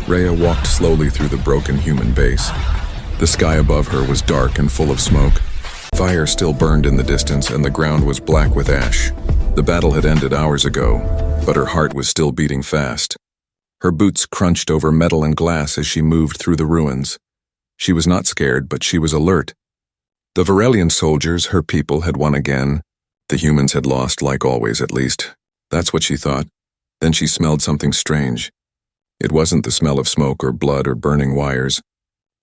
Rhea walked slowly through the broken human base. The sky above her was dark and full of smoke. Fire still burned in the distance and the ground was black with ash. The battle had ended hours ago, but her heart was still beating fast. Her boots crunched over metal and glass as she moved through the ruins. She was not scared, but she was alert. The Varelian soldiers, her people, had won again. The humans had lost, like always at least. That's what she thought. Then she smelled something strange. It wasn't the smell of smoke or blood or burning wires.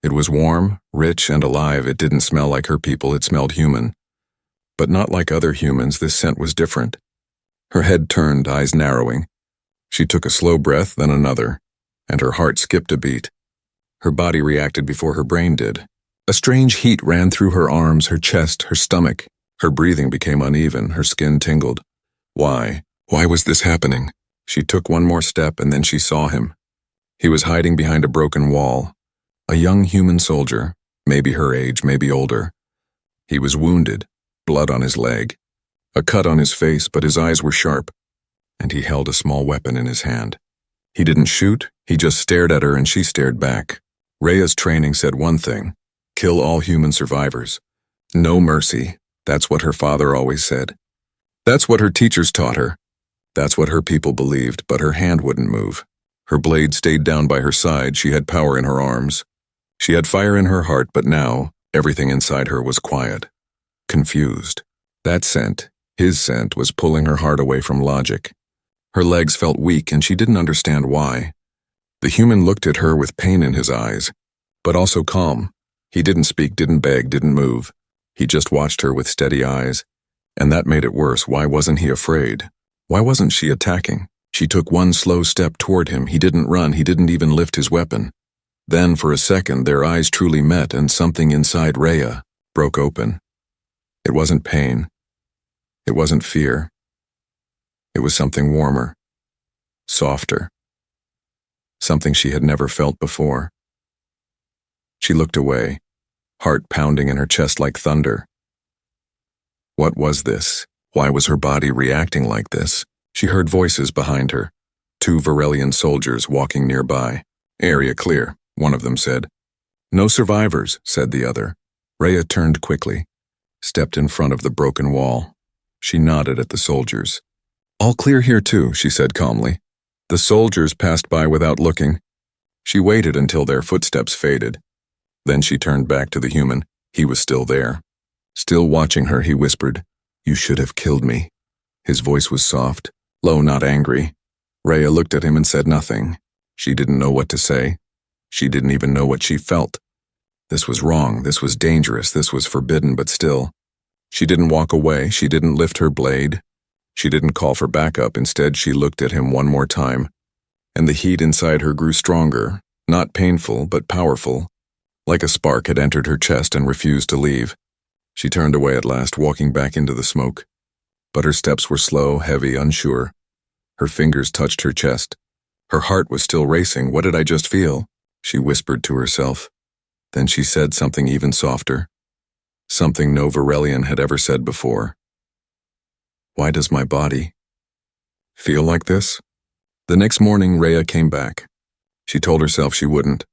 It was warm, rich, and alive. It didn't smell like her people, it smelled human. But not like other humans, this scent was different. Her head turned, eyes narrowing. She took a slow breath, then another, and her heart skipped a beat. Her body reacted before her brain did. A strange heat ran through her arms, her chest, her stomach. Her breathing became uneven, her skin tingled. Why? Why was this happening? She took one more step and then she saw him. He was hiding behind a broken wall. A young human soldier, maybe her age, maybe older. He was wounded, blood on his leg, a cut on his face, but his eyes were sharp, and he held a small weapon in his hand. He didn't shoot, he just stared at her and she stared back. Rhea's training said one thing: kill all human survivors. No mercy, that's what her father always said. That's what her teachers taught her. That's what her people believed, but her hand wouldn't move. Her blade stayed down by her side, she had power in her arms. She had fire in her heart, but now, everything inside her was quiet, confused. That scent, his scent, was pulling her heart away from logic. Her legs felt weak and she didn't understand why. The human looked at her with pain in his eyes, but also calm. He didn't speak, didn't beg, didn't move. He just watched her with steady eyes. And that made it worse. Why wasn't he afraid? Why wasn't she attacking? She took one slow step toward him. He didn't run, he didn't even lift his weapon. Then, for a second, their eyes truly met and something inside Rhea broke open. It wasn't pain. It wasn't fear. It was something warmer, softer, something she had never felt before. She looked away, heart pounding in her chest like thunder. What was this? Why was her body reacting like this? She heard voices behind her, 2 Varelian soldiers walking nearby. Area clear, one of them said. No survivors, said the other. Rhea turned quickly, stepped in front of the broken wall. She nodded at the soldiers. All clear here too, she said calmly. The soldiers passed by without looking. She waited until their footsteps faded. Then she turned back to the human. He was still there. Still watching her, he whispered, "You should have killed me." His voice was soft, low, not angry. Rhea looked at him and said nothing. She didn't know what to say. She didn't even know what she felt. This was wrong, this was dangerous, this was forbidden, but still. She didn't walk away, she didn't lift her blade. She didn't call for backup. Instead, she looked at him one more time. And the heat inside her grew stronger, not painful, but powerful. Like a spark had entered her chest and refused to leave. She turned away at last, walking back into the smoke. But her steps were slow, heavy, unsure. Her fingers touched her chest. Her heart was still racing. What did I just feel? She whispered to herself. Then she said something even softer. Something no Varelian had ever said before. Why does my body feel like this? The next morning, Rhea came back. She told herself she wouldn't.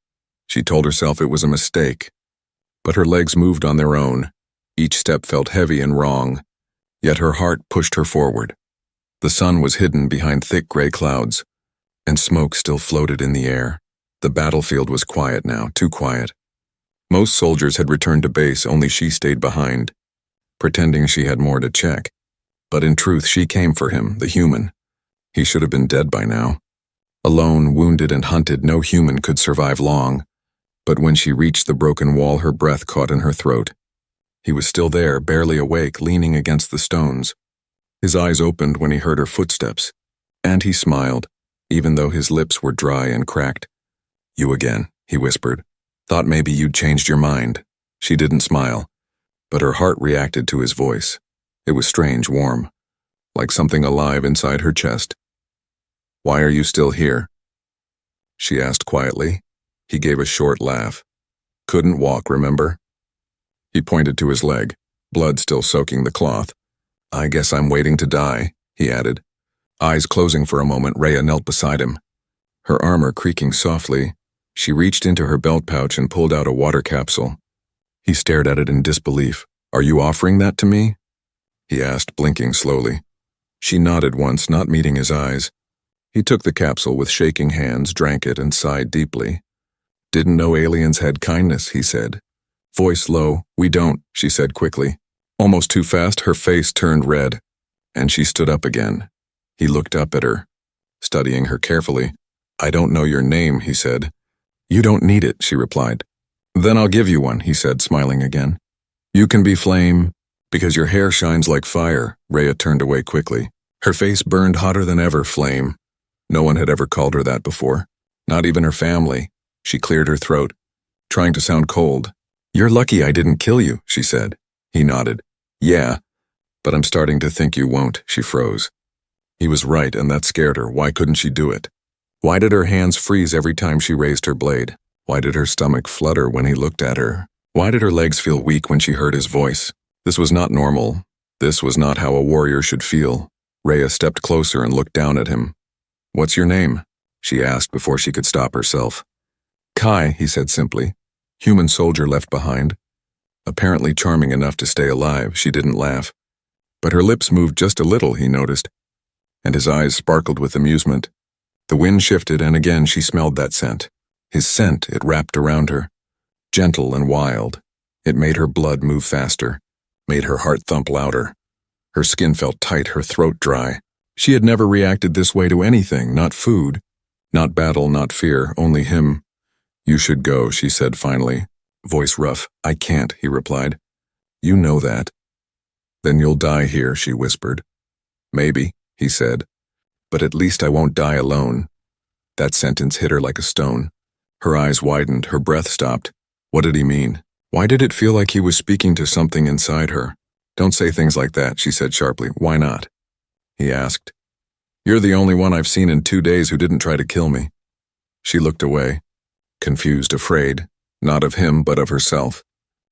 She told herself it was a mistake. But her legs moved on their own. Each step felt heavy and wrong. Yet her heart pushed her forward. The sun was hidden behind thick gray clouds, and smoke still floated in the air. The battlefield was quiet now, too quiet. Most soldiers had returned to base, only she stayed behind, pretending she had more to check. But in truth, she came for him, the human. He should have been dead by now. Alone, wounded and hunted, no human could survive long. But when she reached the broken wall, her breath caught in her throat. He was still there, barely awake, leaning against the stones. His eyes opened when he heard her footsteps, and he smiled, even though his lips were dry and cracked. "You again," he whispered. "Thought maybe you'd changed your mind." She didn't smile, but her heart reacted to his voice. It was strange, warm, like something alive inside her chest. "Why are you still here?" she asked quietly. He gave a short laugh. "Couldn't walk, remember?" He pointed to his leg, blood still soaking the cloth. "I guess I'm waiting to die," he added. Eyes closing for a moment, Rhea knelt beside him. Her armor creaking softly, She reached into her belt pouch and pulled out a water capsule. He stared at it in disbelief. "Are you offering that to me?" he asked, blinking slowly. She nodded once, not meeting his eyes. He took the capsule with shaking hands, drank it, and sighed deeply. "Didn't know aliens had kindness," he said. Voice low. "We don't," she said quickly. Almost too fast, her face turned red, and she stood up again. He looked up at her, studying her carefully. "I don't know your name," he said. "You don't need it," she replied. "Then I'll give you one," he said, smiling again. "You can be Flame, because your hair shines like fire." Rhea turned away quickly. Her face burned hotter than ever. Flame. No one had ever called her that before. Not even her family. She cleared her throat, trying to sound cold. "You're lucky I didn't kill you," she said. He nodded. "Yeah, but I'm starting to think you won't." She froze. He was right, and that scared her. Why couldn't she do it? Why did her hands freeze every time she raised her blade? Why did her stomach flutter when he looked at her? Why did her legs feel weak when she heard his voice? This was not normal. This was not how a warrior should feel. Rhea stepped closer and looked down at him. "What's your name?" she asked before she could stop herself. "Kai," he said simply. "Human soldier left behind." Apparently charming enough to stay alive, she didn't laugh. But her lips moved just a little, he noticed, and his eyes sparkled with amusement. The wind shifted, and again she smelled that scent. His scent, it wrapped around her. Gentle and wild. It made her blood move faster, made her heart thump louder. Her skin felt tight, her throat dry. She had never reacted this way to anything, not food, not battle, not fear, only him. "You should go," she said finally, voice rough. "I can't," he replied. "You know that." "Then you'll die here," she whispered. "Maybe," he said, "but at least I won't die alone." That sentence hit her like a stone. Her eyes widened, her breath stopped. What did he mean? Why did it feel like he was speaking to something inside her? "Don't say things like that," she said sharply. "Why not?" he asked. "You're the only one I've seen in 2 days who didn't try to kill me." She looked away, confused, afraid, not of him but of herself.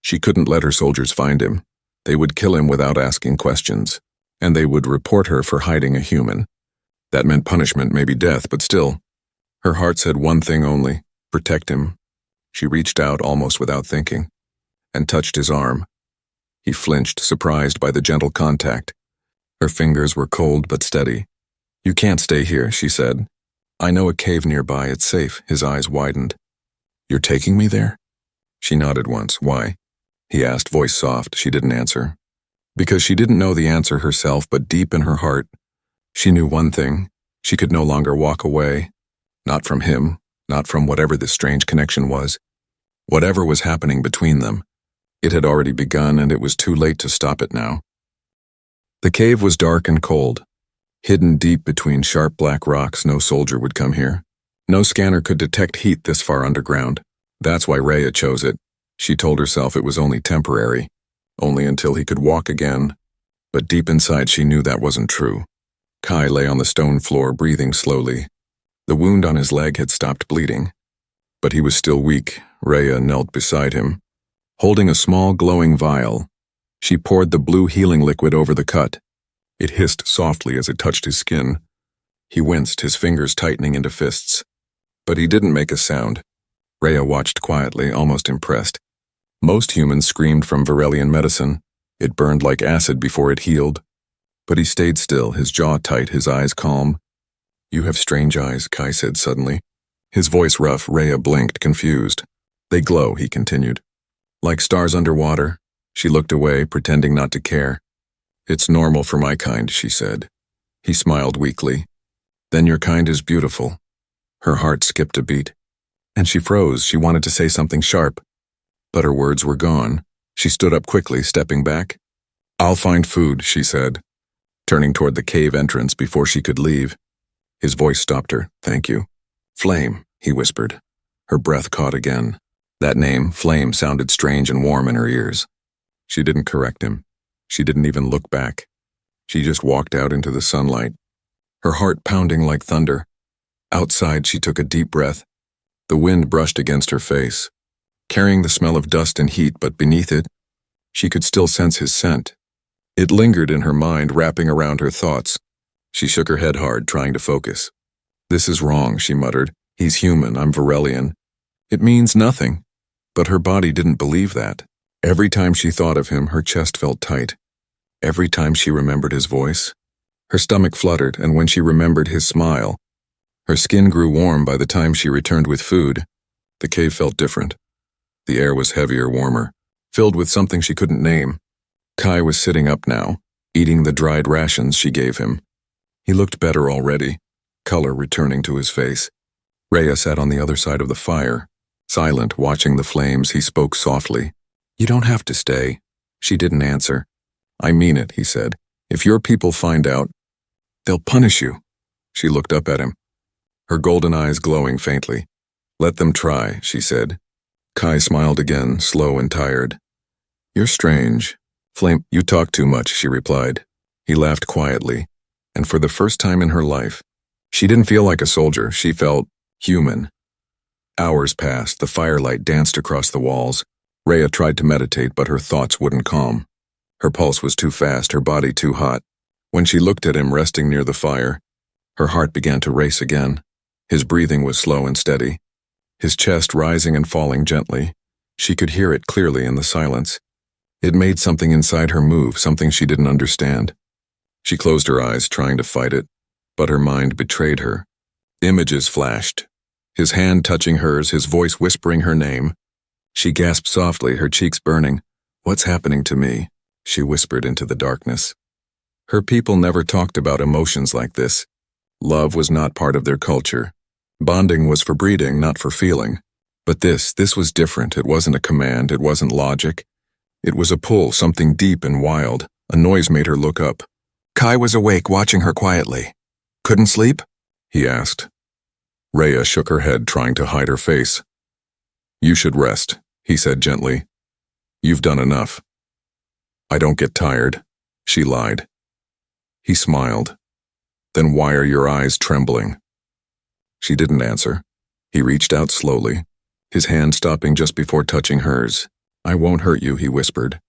She couldn't let her soldiers find him. They would kill him without asking questions, and they would report her for hiding a human. That meant punishment, maybe death, but still. Her heart said one thing only: protect him. She reached out almost without thinking, and touched his arm. He flinched, surprised by the gentle contact. Her fingers were cold but steady. "You can't stay here," she said. "I know a cave nearby, it's safe." His eyes widened. "You're taking me there?" She nodded once. "Why?" he asked, voice soft. She didn't answer. Because she didn't know the answer herself, but deep in her heart, she knew one thing. She could no longer walk away. Not from him, not from whatever this strange connection was. Whatever was happening between them. It had already begun, and it was too late to stop it now. The cave was dark and cold. Hidden deep between sharp black rocks, no soldier would come here. No scanner could detect heat this far underground. That's why Rhea chose it. She told herself it was only temporary, only until he could walk again. But deep inside she knew that wasn't true. Kai lay on the stone floor, breathing slowly. The wound on his leg had stopped bleeding. But he was still weak. Rhea knelt beside him. Holding a small glowing vial, she poured the blue healing liquid over the cut. It hissed softly as it touched his skin. He winced, his fingers tightening into fists. But he didn't make a sound. Rhea watched quietly, almost impressed. Most humans screamed from Varelian medicine. It burned like acid before it healed. But he stayed still, his jaw tight, his eyes calm. "You have strange eyes," Kai said suddenly. His voice rough. Rhea blinked, confused. "They glow," he continued. "Like stars underwater." She looked away, pretending not to care. "It's normal for my kind," she said. He smiled weakly. "Then your kind is beautiful." Her heart skipped a beat. And she froze. She wanted to say something sharp. But her words were gone. She stood up quickly, stepping back. "I'll find food," she said, turning toward the cave entrance before she could leave. His voice stopped her. "Thank you." "Flame," he whispered. Her breath caught again. That name, Flame, sounded strange and warm in her ears. She didn't correct him. She didn't even look back. She just walked out into the sunlight, her heart pounding like thunder. Outside, she took a deep breath. The wind brushed against her face, carrying the smell of dust and heat, but beneath it, she could still sense his scent. It lingered in her mind, wrapping around her thoughts. She shook her head hard, trying to focus. "This is wrong," she muttered. "He's human, I'm Varelian. It means nothing. But her body didn't believe that. Every time she thought of him, her chest felt tight. Every time she remembered his voice, her stomach fluttered, and when she remembered his smile, her skin grew warm. By the time she returned with food, the cave felt different. The air was heavier, warmer, filled with something she couldn't name. Kai was sitting up now, eating the dried rations she gave him. He looked better already, color returning to his face. Rhea sat on the other side of the fire, silent, watching the flames. He spoke softly. "You don't have to stay." She didn't answer. "I mean it," he said. "If your people find out, they'll punish you." She looked up at him, her golden eyes glowing faintly. "Let them try," she said. Kai smiled again, slow and tired. "You're strange. Flame, you talk too much," she replied. He laughed quietly, and for the first time in her life, she didn't feel like a soldier. She felt human. Hours passed. The firelight danced across the walls. Rhea tried to meditate, but her thoughts wouldn't calm. Her pulse was too fast, her body too hot. When she looked at him resting near the fire, her heart began to race again. His breathing was slow and steady, his chest rising and falling gently. She could hear it clearly in the silence. It made something inside her move, something she didn't understand. She closed her eyes, trying to fight it, but her mind betrayed her. Images flashed, his hand touching hers, his voice whispering her name. She gasped softly, her cheeks burning. "What's happening to me?" she whispered into the darkness. Her people never talked about emotions like this. Love was not part of their culture. Bonding was for breeding, not for feeling. But this was different. It wasn't a command, it wasn't logic. It was a pull, something deep and wild. A noise made her look up. Kai was awake, watching her quietly. "Couldn't sleep?" he asked. Rhea shook her head, trying to hide her face. "You should rest," he said gently. "You've done enough." "I don't get tired," she lied. He smiled. "Then why are your eyes trembling?" She didn't answer. He reached out slowly, his hand stopping just before touching hers. "I won't hurt you," he whispered.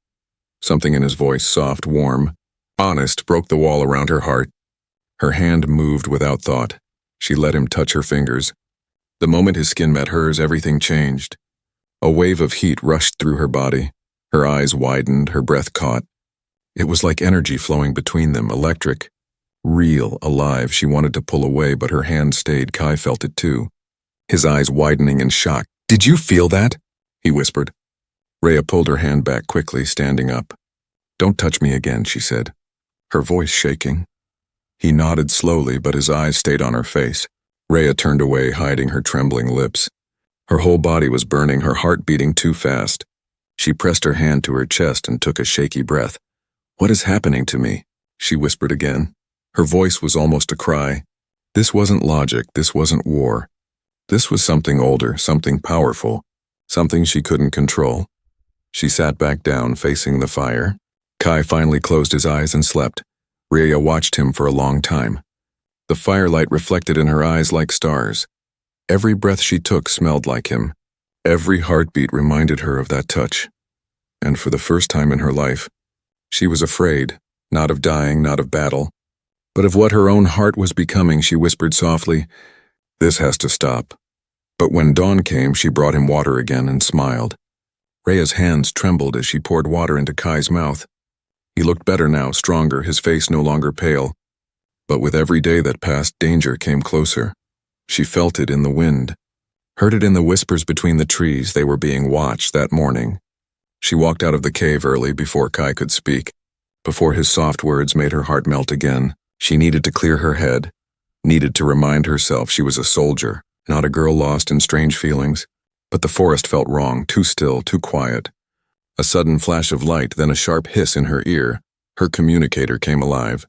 Something in his voice, soft, warm, honest, broke the wall around her heart. Her hand moved without thought. She let him touch her fingers. The moment his skin met hers, everything changed. A wave of heat rushed through her body. Her eyes widened, her breath caught. It was like energy flowing between them, electric, real, alive. She wanted to pull away, but her hand stayed. Kai felt it too, his eyes widening in shock. "Did you feel that?" he whispered. Rhea pulled her hand back quickly, standing up. "Don't touch me again," she said, her voice shaking. He nodded slowly, but his eyes stayed on her face. Rhea turned away, hiding her trembling lips. Her whole body was burning, her heart beating too fast. She pressed her hand to her chest and took a shaky breath. "What is happening to me?" she whispered again. Her voice was almost a cry. This wasn't logic, this wasn't war. This was something older, something powerful, something she couldn't control. She sat back down, facing the fire. Kai finally closed his eyes and slept. Rhea watched him for a long time. The firelight reflected in her eyes like stars. Every breath she took smelled like him. Every heartbeat reminded her of that touch. And for the first time in her life, she was afraid, not of dying, not of battle, but of what her own heart was becoming. She whispered softly, "This has to stop." But when dawn came, she brought him water again and smiled. Rhea's hands trembled as she poured water into Kai's mouth. He looked better now, stronger, his face no longer pale. But with every day that passed, danger came closer. She felt it in the wind, heard it in the whispers between the trees. They were being watched that morning. She walked out of the cave early before Kai could speak. Before his soft words made her heart melt again. She needed to clear her head, needed to remind herself she was a soldier, not a girl lost in strange feelings. But the forest felt wrong, too still, too quiet. A sudden flash of light, then a sharp hiss in her ear. Her communicator came alive.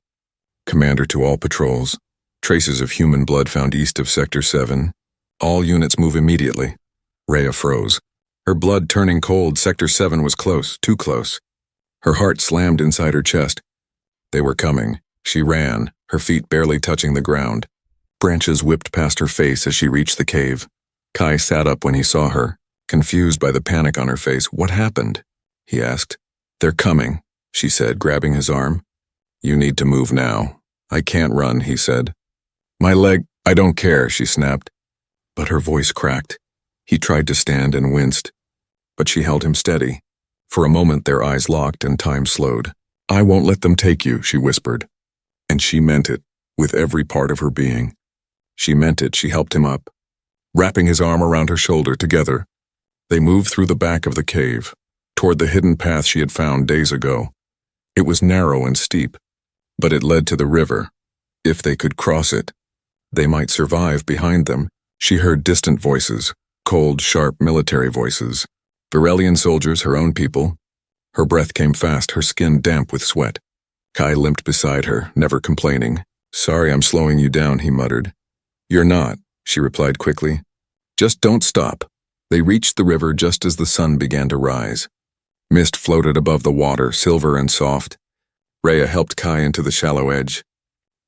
"Commander to all patrols. Traces of human blood found east of Sector 7. All units move immediately." Rhea froze, her blood turning cold. Sector 7 was close, too close. Her heart slammed inside her chest. They were coming. She ran, her feet barely touching the ground. Branches whipped past her face as she reached the cave. Kai sat up when he saw her, confused by the panic on her face. "What happened?" he asked. "They're coming," she said, grabbing his arm. "You need to move now." "I can't run," he said. "My leg—" "I don't care," she snapped. But her voice cracked. He tried to stand and winced, but she held him steady. For a moment their eyes locked and time slowed. "I won't let them take you," she whispered. And she meant it, with every part of her being. She meant it. She helped him up, wrapping his arm around her shoulder. Together, they moved through the back of the cave, toward the hidden path she had found days ago. It was narrow and steep, but it led to the river. If they could cross it, they might survive. Behind them, she heard distant voices, cold, sharp military voices. Varelian soldiers, her own people. Her breath came fast, her skin damp with sweat. Kai limped beside her, never complaining. "Sorry I'm slowing you down," he muttered. "You're not," she replied quickly. "Just don't stop." They reached the river just as the sun began to rise. Mist floated above the water, silver and soft. Rhea helped Kai into the shallow edge.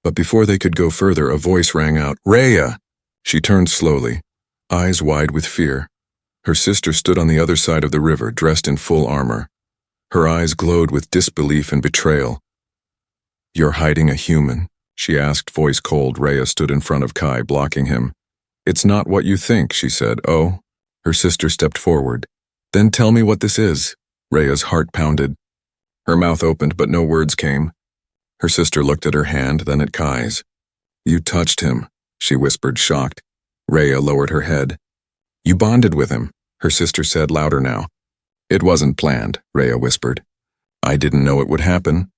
But before they could go further, a voice rang out, "Rhea!" She turned slowly, eyes wide with fear. Her sister stood on the other side of the river, dressed in full armor. Her eyes glowed with disbelief and betrayal. "You're hiding a human?" she asked, voice cold. Rhea stood in front of Kai, blocking him. "It's not what you think," she said. "Oh?" Her sister stepped forward. "Then tell me what this is." Rhea's heart pounded. Her mouth opened, but no words came. Her sister looked at her hand, then at Kai's. "You touched him," she whispered, shocked. Rhea lowered her head. "You bonded with him," her sister said, louder now. "It wasn't planned," Rhea whispered. "I didn't know it would happen."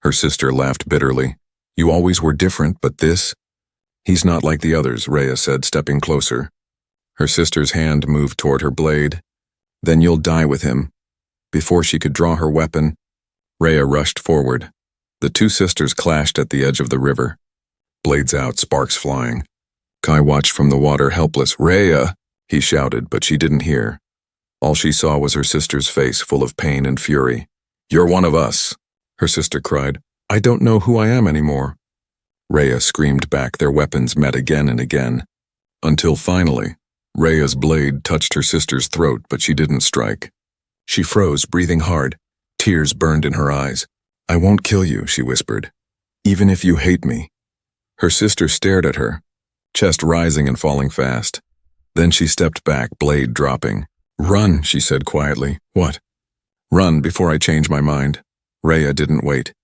Her sister laughed bitterly. "You always were different, but this?" "He's not like the others," Rhea said, stepping closer. Her sister's hand moved toward her blade. "Then you'll die with him." Before she could draw her weapon, Rhea rushed forward. The two sisters clashed at the edge of the river. Blades out, sparks flying. Kai watched from the water, helpless. "Rhea!" he shouted, but she didn't hear. All she saw was her sister's face, full of pain and fury. "You're one of us," her sister cried. "I don't know who I am anymore." Rhea screamed back. Their weapons met again and again. Until finally, Rhea's blade touched her sister's throat, but she didn't strike. She froze, breathing hard. Tears burned in her eyes. "I won't kill you," she whispered. "Even if you hate me." Her sister stared at her, chest rising and falling fast. Then she stepped back, blade dropping. "Run," she said quietly. "What?" "Run before I change my mind." Rhea didn't wait.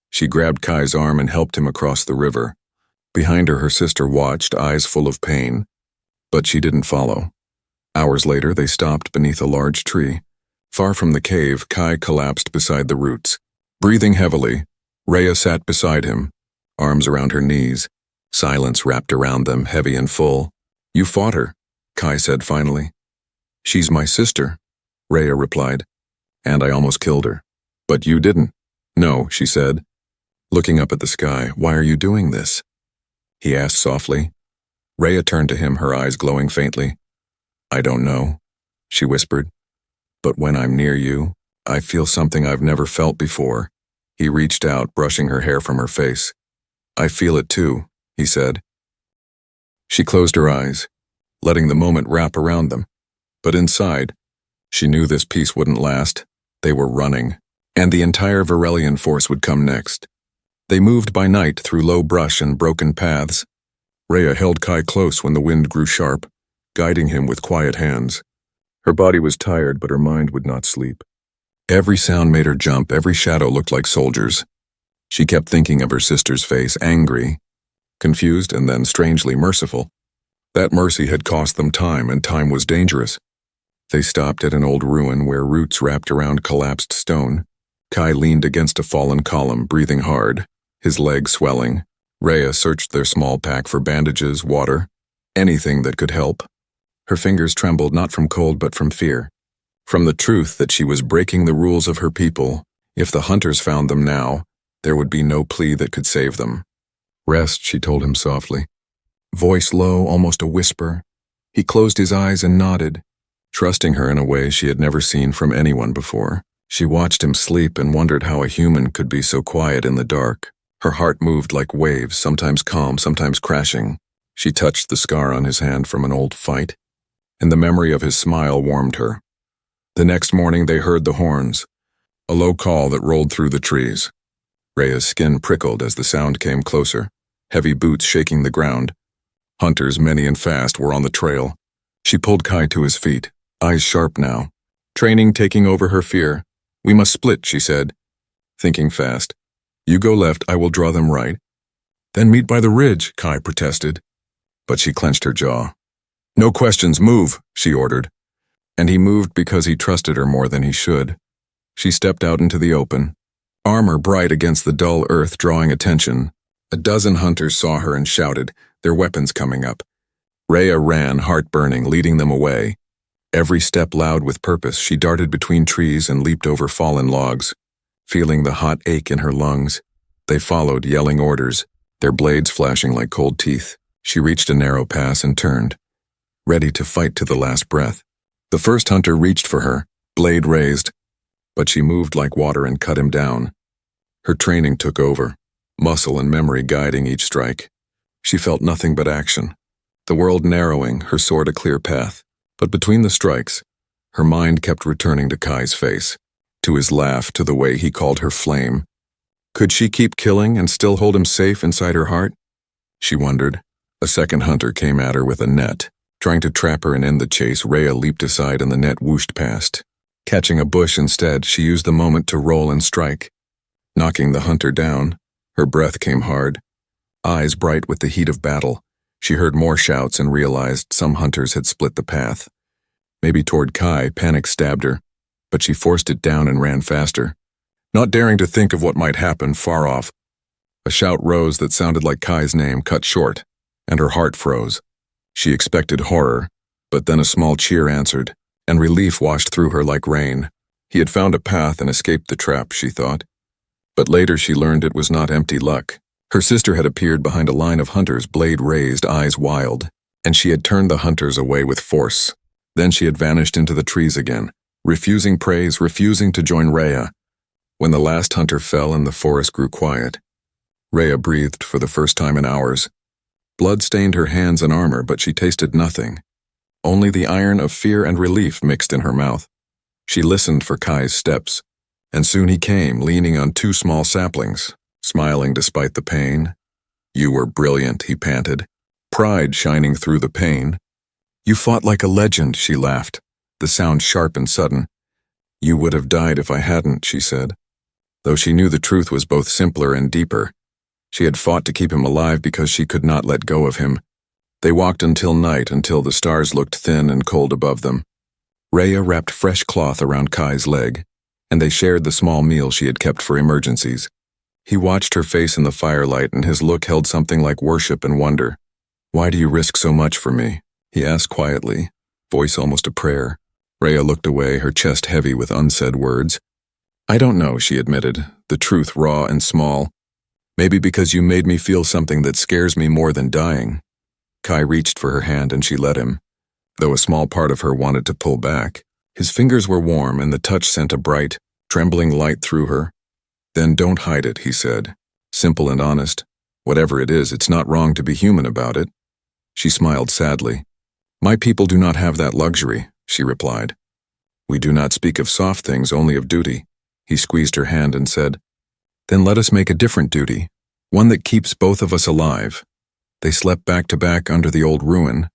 She grabbed Kai's arm and helped him across the river. Behind her, her sister watched, eyes full of pain. But she didn't follow. Hours later, they stopped beneath a large tree. Far from the cave, Kai collapsed beside the roots. Breathing heavily, Rhea sat beside him, arms around her knees. Silence wrapped around them, heavy and full. "You fought her," Kai said finally. "She's my sister," Rhea replied. "And I almost killed her." "But you didn't." "No," she said, looking up at the sky. "Why are you doing this?" he asked softly. Rhea turned to him, her eyes glowing faintly. "I don't know," she whispered. "But when I'm near you, I feel something I've never felt before." He reached out, brushing her hair from her face. "I feel it too," he said. She closed her eyes, letting the moment wrap around them. But inside, she knew this peace wouldn't last. They were running, and the entire Varelian force would come next. They moved by night through low brush and broken paths. Rhea held Kai close when the wind grew sharp, guiding him with quiet hands. Her body was tired, but her mind would not sleep. Every sound made her jump, every shadow looked like soldiers. She kept thinking of her sister's face, angry, confused, and then strangely merciful. That mercy had cost them time, and time was dangerous. They stopped at an old ruin where roots wrapped around collapsed stone. Kai leaned against a fallen column, breathing hard, his legs swelling. Rhea searched their small pack for bandages, water, anything that could help. Her fingers trembled not from cold but from fear, from the truth that she was breaking the rules of her people. If the hunters found them now, there would be no plea that could save them. "Rest," she told him softly. Voice low, almost a whisper. He closed his eyes and nodded, trusting her in a way she had never seen from anyone before. She watched him sleep and wondered how a human could be so quiet in the dark. Her heart moved like waves, sometimes calm, sometimes crashing. She touched the scar on his hand from an old fight, and the memory of his smile warmed her. The next morning they heard the horns, a low call that rolled through the trees. Rhea's skin prickled as the sound came closer, heavy boots shaking the ground. Hunters, many and fast, were on the trail. She pulled Kai to his feet, eyes sharp now. Training taking over her fear. "We must split," she said, thinking fast. "You go left, I will draw them right." "Then meet by the ridge," Kai protested. But she clenched her jaw. "No questions, move," she ordered. And he moved because he trusted her more than he should. She stepped out into the open, armor bright against the dull earth drawing attention. A dozen hunters saw her and shouted, their weapons coming up. Rhea ran, heart burning, leading them away. Every step loud with purpose, she darted between trees and leaped over fallen logs, feeling the hot ache in her lungs. They followed, yelling orders, their blades flashing like cold teeth. She reached a narrow pass and turned, ready to fight to the last breath. The first hunter reached for her, blade raised, but she moved like water and cut him down. Her training took over, muscle and memory guiding each strike. She felt nothing but action, the world narrowing, her sword a clear path. But between the strikes, her mind kept returning to Kai's face, to his laugh, to the way he called her flame. Could she keep killing and still hold him safe inside her heart? She wondered. A second hunter came at her with a net. Trying to trap her and end the chase, Rhea leaped aside and the net whooshed past. Catching a bush instead, she used the moment to roll and strike. Knocking the hunter down, her breath came hard. Eyes bright with the heat of battle, she heard more shouts and realized some hunters had split the path. Maybe toward Kai, panic stabbed her, but she forced it down and ran faster, not daring to think of what might happen far off. A shout rose that sounded like Kai's name, cut short, and her heart froze. She expected horror, but then a small cheer answered, and relief washed through her like rain. He had found a path and escaped the trap, she thought. But later she learned it was not empty luck. Her sister had appeared behind a line of hunters, blade raised, eyes wild, and she had turned the hunters away with force. Then she had vanished into the trees again, refusing praise, refusing to join Rhea. When the last hunter fell and the forest grew quiet, Rhea breathed for the first time in hours. Blood stained her hands and armor, but she tasted nothing. Only the iron of fear and relief mixed in her mouth. She listened for Kai's steps, and soon he came, leaning on two small saplings, smiling despite the pain. "You were brilliant," he panted, pride shining through the pain. "You fought like a legend," she laughed, the sound sharp and sudden. "You would have died if I hadn't," she said. Though she knew the truth was both simpler and deeper. She had fought to keep him alive because she could not let go of him. They walked until night, until the stars looked thin and cold above them. Rhea wrapped fresh cloth around Kai's leg, and they shared the small meal she had kept for emergencies. He watched her face in the firelight, and his look held something like worship and wonder. "Why do you risk so much for me?" he asked quietly, voice almost a prayer. Rhea looked away, her chest heavy with unsaid words. "I don't know," she admitted, the truth raw and small. "Maybe because you made me feel something that scares me more than dying." Kai reached for her hand and she let him, though a small part of her wanted to pull back. His fingers were warm and the touch sent a bright, trembling light through her. "Then don't hide it," he said, simple and honest. "Whatever it is, it's not wrong to be human about it." She smiled sadly. "My people do not have that luxury," she replied. "We do not speak of soft things, only of duty." He squeezed her hand and said, "Then let us make a different duty, one that keeps both of us alive." They slept back to back under the old ruin.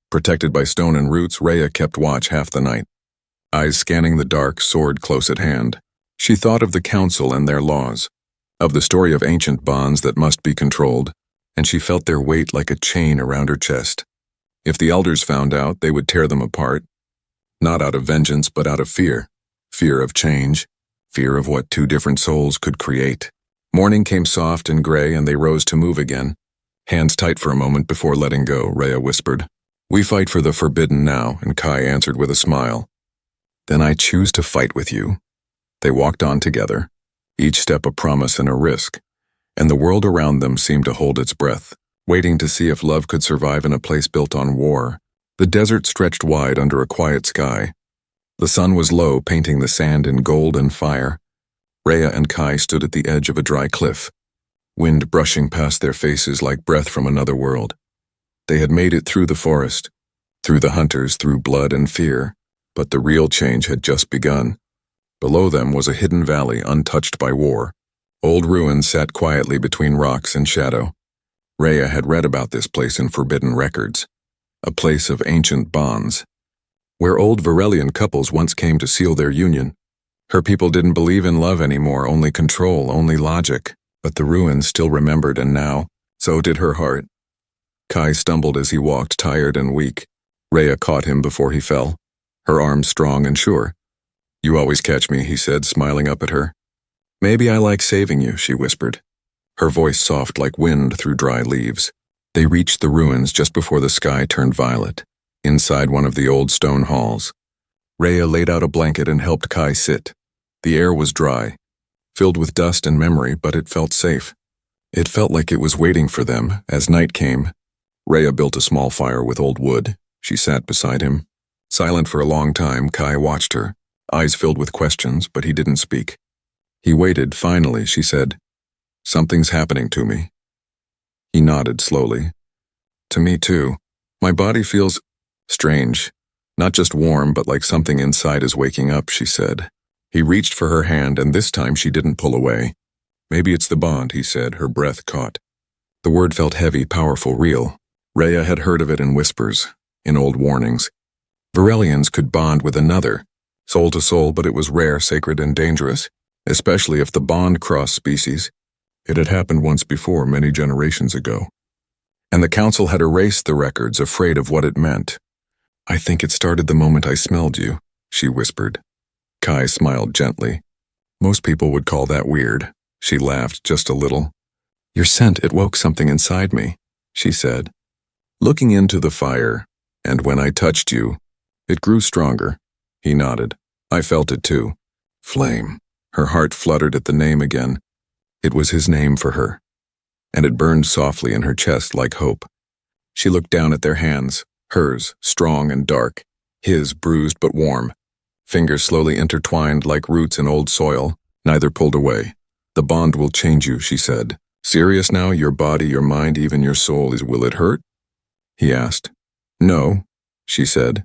Protected by stone and roots, Rhea kept watch half the night, eyes scanning the dark, sword close at hand. She thought of the council and their laws, of the story of ancient bonds that must be controlled, and she felt their weight like a chain around her chest. If the elders found out, they would tear them apart, not out of vengeance but out of fear. Fear of change, fear of what two different souls could create. Morning came soft and gray and they rose to move again. Hands tight for a moment before letting go, Rhea whispered, "We fight for the forbidden now," and Kai answered with a smile. "Then I choose to fight with you." They walked on together, each step a promise and a risk, and the world around them seemed to hold its breath, waiting to see if love could survive in a place built on war. The desert stretched wide under a quiet sky. The sun was low, painting the sand in gold and fire. Rhea and Kai stood at the edge of a dry cliff, wind brushing past their faces like breath from another world. They had made it through the forest, through the hunters, through blood and fear, but the real change had just begun. Below them was a hidden valley untouched by war. Old ruins sat quietly between rocks and shadow. Rhea had read about this place in forbidden records. a place of ancient bonds, where old Varelian couples once came to seal their union. Her people didn't believe in love anymore, only control, only logic, but the ruins still remembered, and now, so did her heart. Kai stumbled as he walked, tired and weak. Rhea caught him before he fell, her arms strong and sure. "You always catch me," he said, smiling up at her. "Maybe I like saving you," she whispered, her voice soft like wind through dry leaves. They reached the ruins just before the sky turned violet, inside one of the old stone halls. Rhea laid out a blanket and helped Kai sit. The air was dry, filled with dust and memory, but it felt safe. It felt like it was waiting for them as night came. Rhea built a small fire with old wood. She sat beside him. Silent for a long time, Kai watched her, eyes filled with questions, but he didn't speak. He waited. Finally, she said, "Something's happening to me." He nodded slowly. "To me too. My body feels strange. Not just warm, but like something inside is waking up," she said. He reached for her hand, and this time she didn't pull away. "Maybe it's the bond," he said, her breath caught. The word felt heavy, powerful, real. Rhea had heard of it in whispers, in old warnings. Varelians could bond with another, soul to soul, but it was rare, sacred, and dangerous, especially if the bond crossed species. It had happened once before, many generations ago. And the council had erased the records, afraid of what it meant. "I think it started the moment I smelled you," she whispered. Kai smiled gently. "Most people would call that weird." She laughed just a little. "Your scent, it woke something inside me," she said, looking into the fire. "And when I touched you, it grew stronger." He nodded. "I felt it too." Flame. Her heart fluttered at the name again. It was his name for her. And it burned softly in her chest like hope. She looked down at their hands, hers, strong and dark, his, bruised but warm. Fingers slowly intertwined like roots in old soil, neither pulled away. "The bond will change you," she said. "Serious now? Your body, your mind, even your soul. Will it hurt?" He asked. "No," she said.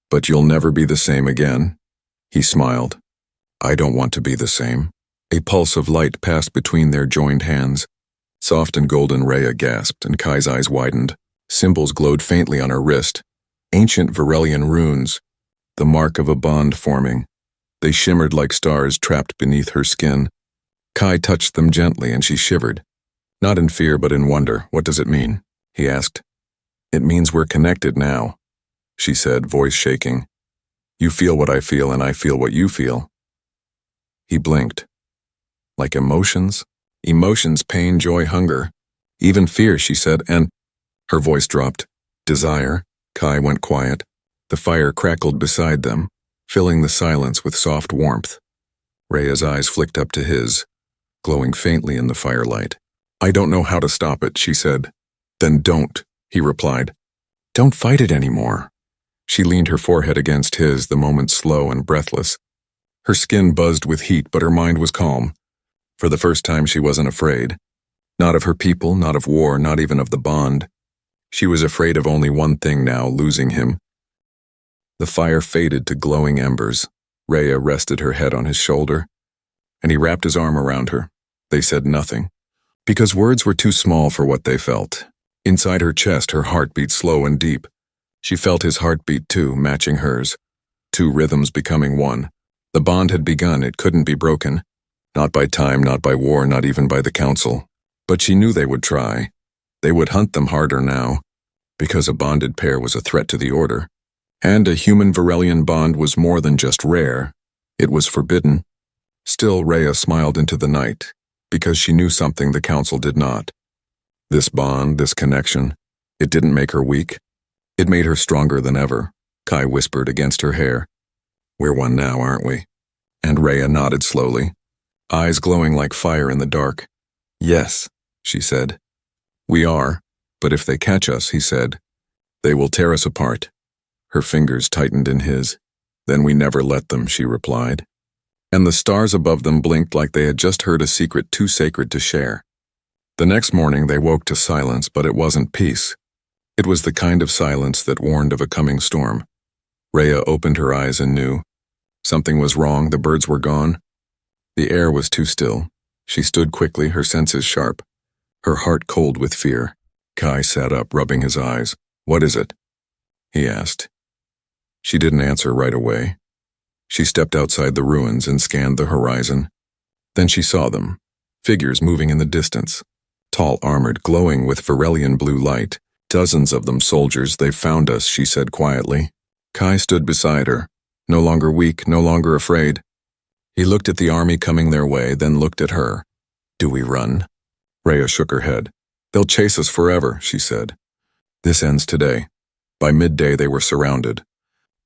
"But you'll never be the same again." He smiled. "I don't want to be the same." A pulse of light passed between their joined hands. Soft and golden. Rhea gasped, and Kai's eyes widened. Symbols glowed faintly on her wrist. Ancient Varelian runes, the mark of a bond forming. They shimmered like stars trapped beneath her skin. Kai touched them gently, and she shivered. Not in fear, but in wonder. "What does it mean?" he asked. "It means we're connected now," she said, voice shaking. "You feel what I feel, and I feel what you feel." He blinked. "Like emotions?" "Emotions, pain, joy, hunger. Even fear," she said, and her voice dropped. "Desire." Kai went quiet. The fire crackled beside them, filling the silence with soft warmth. Rhea's eyes flicked up to his, glowing faintly in the firelight. "I don't know how to stop it," she said. "Then don't," he replied. "Don't fight it anymore." She leaned her forehead against his, the moment slow and breathless. Her skin buzzed with heat, but her mind was calm. For the first time she wasn't afraid. Not of her people, not of war, not even of the bond. She was afraid of only one thing now, losing him. The fire faded to glowing embers. Rhea rested her head on his shoulder, and he wrapped his arm around her. They said nothing, because words were too small for what they felt. Inside her chest, her heart beat slow and deep. She felt his heartbeat too, matching hers. Two rhythms becoming one. The bond had begun, it couldn't be broken. Not by time, not by war, not even by the council. But she knew they would try. They would hunt them harder now, because a bonded pair was a threat to the order. And a human Varelian bond was more than just rare. It was forbidden. Still, Rhea smiled into the night, because she knew something the council did not. This bond, this connection, it didn't make her weak. It made her stronger than ever. Kai whispered against her hair. "We're one now, aren't we?" And Rhea nodded slowly, eyes glowing like fire in the dark. "Yes," she said. "We are, but if they catch us," he said, "they will tear us apart." Her fingers tightened in his. "Then we never let them," she replied. And the stars above them blinked like they had just heard a secret too sacred to share. The next morning they woke to silence, but it wasn't peace. It was the kind of silence that warned of a coming storm. Rhea opened her eyes and knew. Something was wrong, the birds were gone. The air was too still. She stood quickly, her senses sharp, her heart cold with fear. Kai sat up, rubbing his eyes. "What is it?" he asked. She didn't answer right away. She stepped outside the ruins and scanned the horizon. Then she saw them, figures moving in the distance, tall, armored, glowing with Varelian blue light. Dozens of them soldiers. They've found us, she said quietly. Kai stood beside her, no longer weak, no longer afraid. He looked at the army coming their way, then looked at her. Do we run? Rhea shook her head. They'll chase us forever, she said. This ends today. By midday they were surrounded.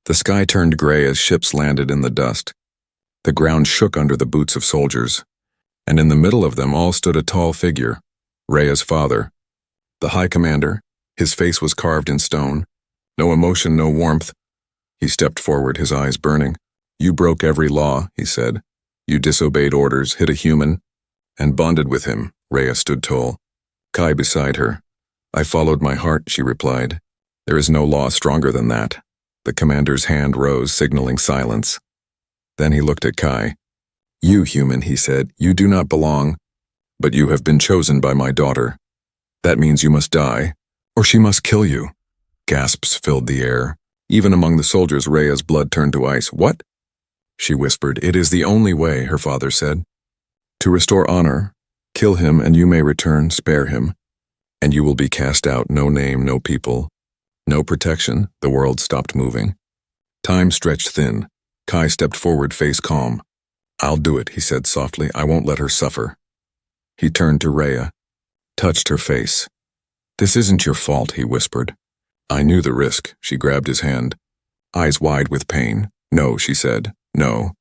The sky turned gray as ships landed in the dust. The ground shook under the boots of soldiers, and in the middle of them all stood a tall figure, Rhea's father. The High Commander, his face was carved in stone. No emotion, no warmth. He stepped forward, his eyes burning. You broke every law, he said. You disobeyed orders, hit a human, and bonded with him. Rhea stood tall. Kai beside her. I followed my heart, she replied. There is no law stronger than that. The commander's hand rose, signaling silence. Then he looked at Kai. You, human, he said, you do not belong, but you have been chosen by my daughter. That means you must die, or she must kill you. Gasps filled the air. Even among the soldiers, Rhea's blood turned to ice. What? She whispered. It is the only way, her father said. To restore honor, kill him and you may return, spare him, and you will be cast out, no name, no people. No protection. The world stopped moving. Time stretched thin. Kai stepped forward, face calm. I'll do it, he said softly. I won't let her suffer. He turned to Rhea, touched her face. This isn't your fault, he whispered. I knew the risk. She grabbed his hand, eyes wide with pain. No, she said. No.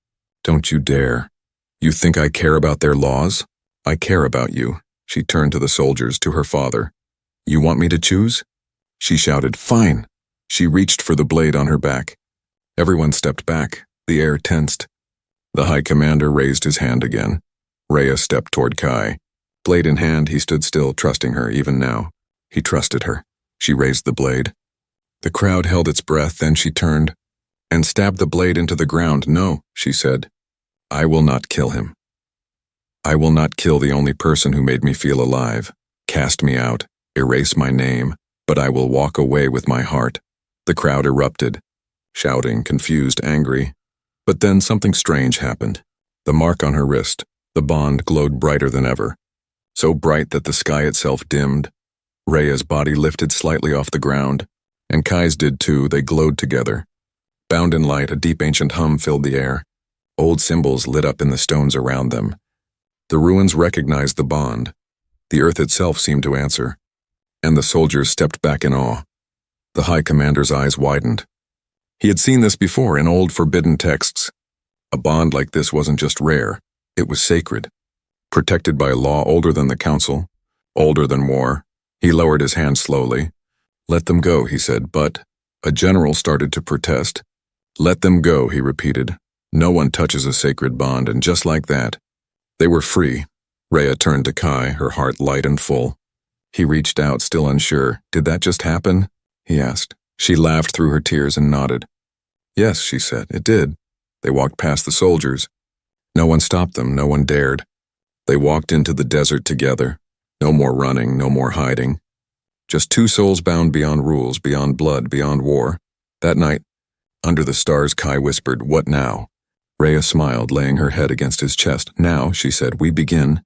Don't you dare. You think I care about their laws? I care about you. She turned to the soldiers, to her father. You want me to choose? She shouted, Fine. She reached for the blade on her back. Everyone stepped back. The air tensed. The High Commander raised his hand again. Rhea stepped toward Kai. Blade in hand, he stood still, trusting her even now. He trusted her. She raised the blade. The crowd held its breath, then she turned and stabbed the blade into the ground. No, she said. I will not kill him. I will not kill the only person who made me feel alive, cast me out, erase my name, but I will walk away with my heart. The crowd erupted, shouting, confused, angry. But then something strange happened. The mark on her wrist, the bond, glowed brighter than ever. So bright that the sky itself dimmed. Rhea's body lifted slightly off the ground, and Kai's did too. They glowed together. Bound in light, a deep ancient hum filled the air. Old symbols lit up in the stones around them. The ruins recognized the bond. The earth itself seemed to answer. And the soldiers stepped back in awe. The High Commander's eyes widened. He had seen this before in old forbidden texts. A bond like this wasn't just rare, it was sacred. Protected by a law older than the council, older than war. He lowered his hand slowly. Let them go, he said, but a general started to protest. Let them go, he repeated. No one touches a sacred bond, and just like that, they were free. Rhea turned to Kai, her heart light and full. He reached out, still unsure. Did that just happen? He asked. She laughed through her tears and nodded. Yes, she said, it did. They walked past the soldiers. No one stopped them, no one dared. They walked into the desert together. No more running, no more hiding. Just two souls bound beyond rules, beyond blood, beyond war. That night, under the stars, Kai whispered, What now? Rhea smiled, laying her head against his chest. Now, she said, we begin.